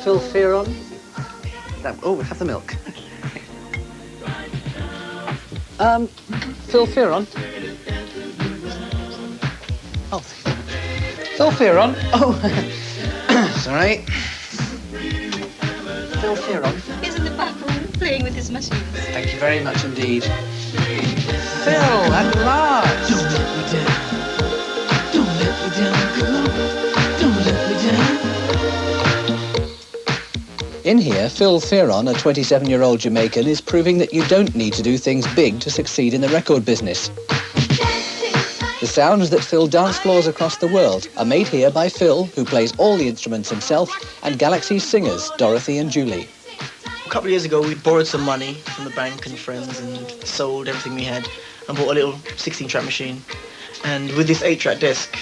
Phil Fearon. Oh, have the milk. Phil Fearon. Oh, Phil Fearon. Oh, sorry. Phil Fearon. He's in the back room playing with his machines. Thank you very much indeed. Phil, at last. Don't let me down. Don't let me down, girl. Don't let me down. In here, Phil Fearon, a 27-year-old Jamaican, is proving that you don't need to do things big to succeed in the record business. The sounds that fill dance floors across the world are made here by Phil, who plays all the instruments himself, and Galaxy's singers, Dorothy and Julie. A couple of years ago, we borrowed some money from the bank and friends and sold everything we had and bought a little 16-track machine. And with this 8-track desk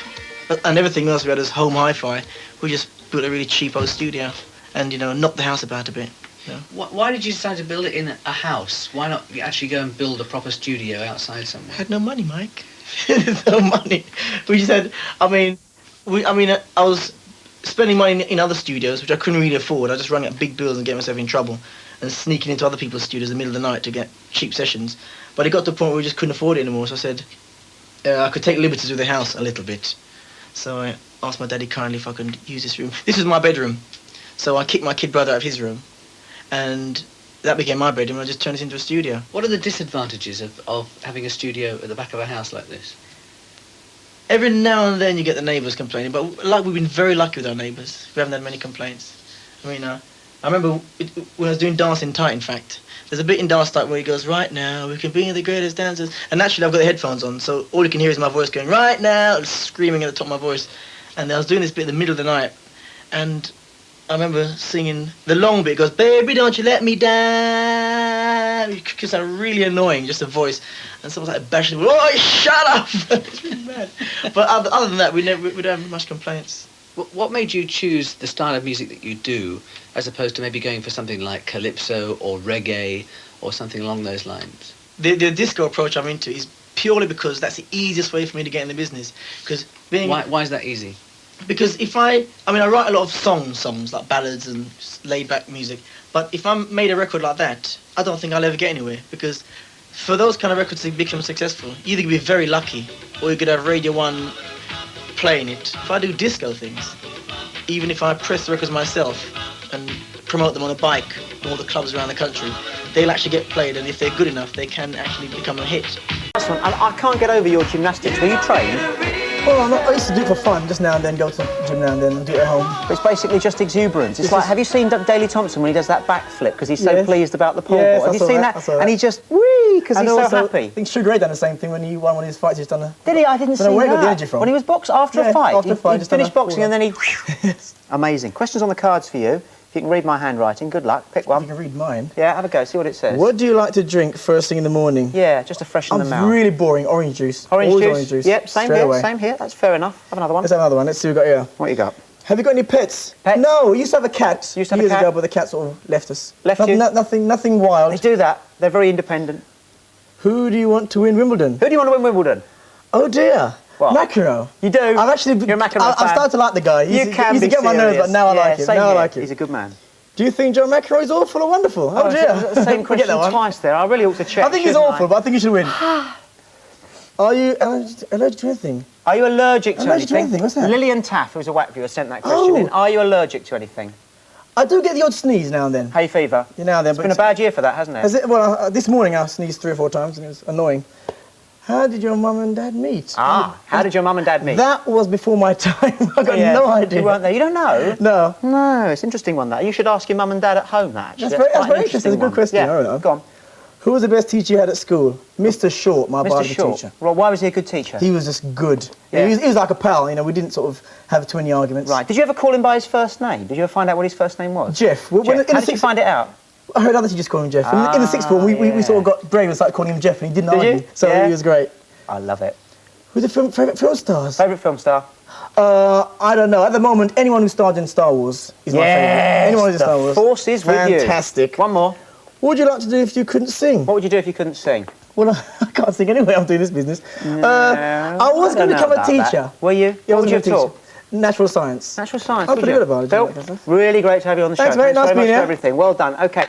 and everything else we had as home hi-fi, we just built a really cheap old studio and, you know, knocked the house about a bit. You know? Why did you decide to build it in a house? Why not actually go and build a proper studio outside somewhere? I had no money, Mike. There's no money. We just had, I was spending money in other studios, which I couldn't really afford. I just rang up big bills and get myself in trouble and sneaking into other people's studios in the middle of the night to get cheap sessions. But it got to the point where we just couldn't afford it anymore, so I said I could take liberties with the house a little bit. So I asked my daddy kindly if I could use this room. This was my bedroom, so I kicked my kid brother out of his room, and that became my bedroom, and I just turned this into a studio. What are the disadvantages of having a studio at the back of a house like this? Every now and then you get the neighbours complaining, but we've been very lucky with our neighbours. We haven't had many complaints. I mean, I remember when I was doing Dance in Tight, in fact, there's a bit in Dance Tight where he goes, right now, we can be the greatest dancers. And naturally, I've got the headphones on, so all you can hear is my voice going, right now, screaming at the top of my voice. And I was doing this bit in the middle of the night, and I remember singing the long bit. It goes, baby, don't you let me down. Because I'm really annoying, just a voice. And someone's like bashing, oh, shut up. It's really bad. But other than that, we don't have much complaints. What made you choose the style of music that you do, as opposed to maybe going for something like calypso or reggae or something along those lines? The disco approach I'm into is purely because that's the easiest way for me to get in the business. Because Why is that easy? Because if I write a lot of songs like ballads and laid-back music, but if I made a record like that, I don't think I'll ever get anywhere, because for those kind of records to become successful, you either could be very lucky, or you could have Radio 1 playing it. If I do disco things, even if I press the records myself and promote them on a bike in all the clubs around the country, they'll actually get played, and if they're good enough, they can actually become a hit. I can't get over your gymnastics. Were you trained? Well, I used to do it for fun, just now and then, go to the gym now and then and do it at home. It's basically just exuberance. It's like, have you seen Daley Thompson when he does that backflip because he's so pleased about the pole ball? Have you seen that? And he just, whee, because he's so happy. I think Sugar Ray done the same thing when he won one of his fights. He's done a... Did he? I didn't see where that. he got the energy from. When he was boxing after a fight. After a fight. He finished boxing and then he... Amazing. Questions on the cards for you. If you can read my handwriting, good luck. Pick one. If you can read mine. Yeah, have a go. See what it says. What do you like to drink first thing in the morning? Yeah, just to freshen the mouth. I'm really boring. Orange juice. Orange Orange juice. Yep, same Straight here. away. Same here. That's fair enough. Have another one. Let's have another one. Let's see what we got here. What you got? Have you got any pets? Pets? No, we used to have a cat. You used to have a years cat? ago, but the cat sort of left us. Left you? Nothing wild. They do that. They're very independent. Who do you want to win Wimbledon? Who do you want to win Wimbledon? Oh dear. What? McEnroe. You do? I've actually... You're a McEnroe fan. I've started to like the guy. He used to get my nerves, but now I like him. Now I like him. He's a good man. Do you think John McEnroe is awful or wonderful? Oh dear. The same question twice there. I really ought to check. I think he's awful, but I think he should win. Are you allergic to anything? Are you allergic to Allergic to anything? anything? What's that? Lillian Taff, who's a whack viewer, sent that question in. Are you allergic to anything? I do get the odd sneeze now and then. Hay fever? Yeah, now and then. It's been a bad year for that, hasn't it? Has it? Well, this morning I sneezed 3 or 4 times and it was annoying. How did your mum and dad meet? How did your mum and dad meet? That was before my time. I got no idea. You weren't there. You don't know? No. No, it's an interesting one, that. You should ask your mum and dad at home, that, actually. That's very interesting. It's a good question. Yeah, go on. Who was the best teacher you had at school? Mr. Short, my biology teacher. Well, why was he a good teacher? He was just good. Yeah. He was like a pal, you know, we didn't sort of have too many arguments. Right. Did you ever call him by his first name? Did you ever find out what his first name was? Jeff. How did you find it out? I heard other teachers call him Jeff. In the sixth form, we sort of got brave and started calling him Jeff, and he didn't argue. So he was great. I love it. Who's your favourite film stars? Favourite film star? I don't know. At the moment, anyone who starred in Star Wars is my favourite. Anyone who's in Star Wars. The Force is with you. Fantastic. One more. What would you like to do if you couldn't sing? What would you do if you couldn't sing? Well, I can't sing anyway. I'm doing this business. I was going to become a teacher. Were you? Yeah, what would you have taught? natural science. Natural science. I'm pretty good at biology. Phil, really great to have you on the show. Thanks, mate. Nice very being much here. for everything. Well done. Okay.